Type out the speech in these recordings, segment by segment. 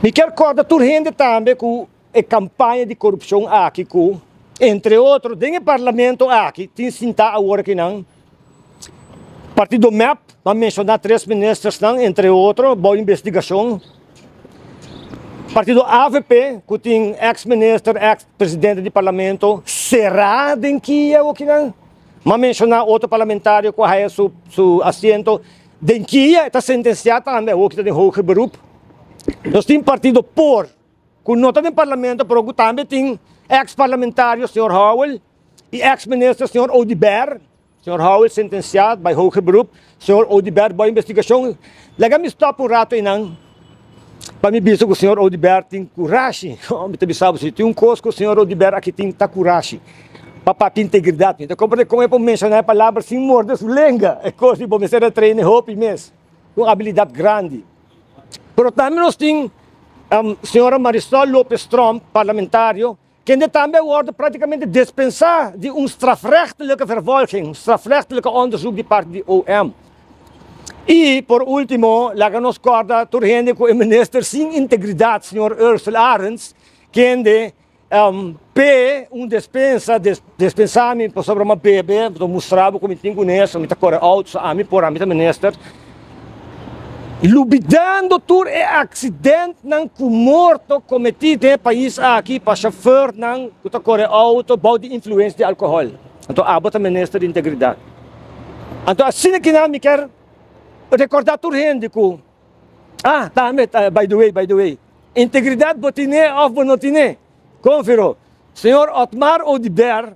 Me quer corda turrende também com a campanha de corrupção aqui, entre outros, dentro do parlamento aqui, tem sentar agora que não. Partido MEP, vamos mencionar 3 ministros, não, entre outros, boa investigação. Partido AVP, que tem ex-ministro, ex-presidente do parlamento, será dentro que é o que não. Vamos mencionar outro parlamentário que tem seu assento, dentro que está sentenciado também, o que está em hoge beroep. Nós temos partido POR, que não está no parlamento, mas que também tem ex-parlamentário, Sr. Howell, e ex-ministro, Sr. Odiber. Sr. Howell sentenciado by hoge beroep, Sr. Odiber, boa investigação. Legal me stop um rato aí não. Para mim, visto que o Sr. Odiber tem coragem. Me também sabe, se tem coisa que o Sr. Odiber aqui tem coragem. Para ter integridade. Então, como é para mencionar a palavra sem morder sua língua. É coisa que vou começar a treinar hope mesmo. Com habilidade grande. Mas também nós temos a senhora Marisol Lopes Trump, parlamentário, que também ordem praticamente dispensar de strafrechtelijke vervolging, strafrechtelijke onderzoek de parte de OM. E, por último, lá nos corda, turrende com o ministro sem integridade, senhor Ursula Arends, que dispensar-me sobre uma bebê, mostrava como tem com isso, me está correndo alto, a mim, por a mim, ministro. Lubidando tur é acidente não com morto cometido no país aqui para chofer não que está correndo auto, bom de influência de álcool. Então, abota ministro de integridade. Então, assim que não me quer recordar tur gente que também, by the way, integridade botine ou bonotine. Confiro, senhor Otmar Odiber,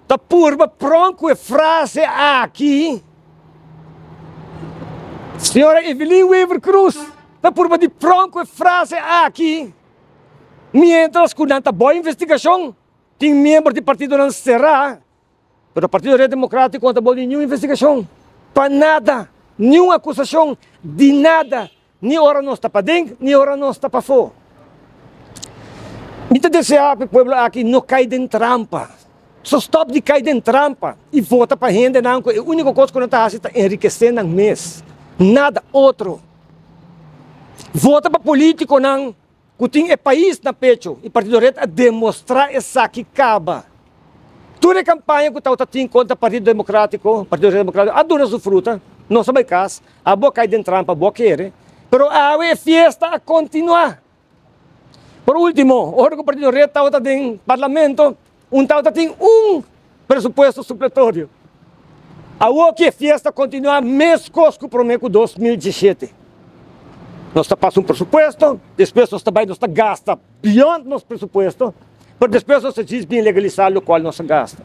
tá purba pronto com a frase aqui. Senhora Evelyn Weaver Cruz, tá por de pronto a frase aqui. Mientras que não boa investigação, tem membro do partido não será, mas o Partido Democrático não tem nenhuma investigação, para nada, nenhuma acusação, de nada, nem hora não está para dentro, nem hora não está para fora. Então desejar que o povo aqui não caia em trampa, só stop de cair em trampa e vota para a gente, não, a única coisa que não está fazendo é enriquecer no mês. Nada outro. Vota para político não, que tem o país na pecho e Partido Reto a demonstrar essa que acaba. Toda a campanha que está tendo contra o Partido Democrático, adora sua fruta, não sabe caso, a boa cai dentro trampa, a boa quer, mas a festa a continuar. Por último, hora que o Partido Reto está no parlamento, tem um presupuesto supletório. A outra festa continua mesmo que o prometo 2017. Nós passamos um pressuposto, depois nós também gasta beyond nosso pressuposto, mas depois nós diz bem legalizar o qual nós gasta.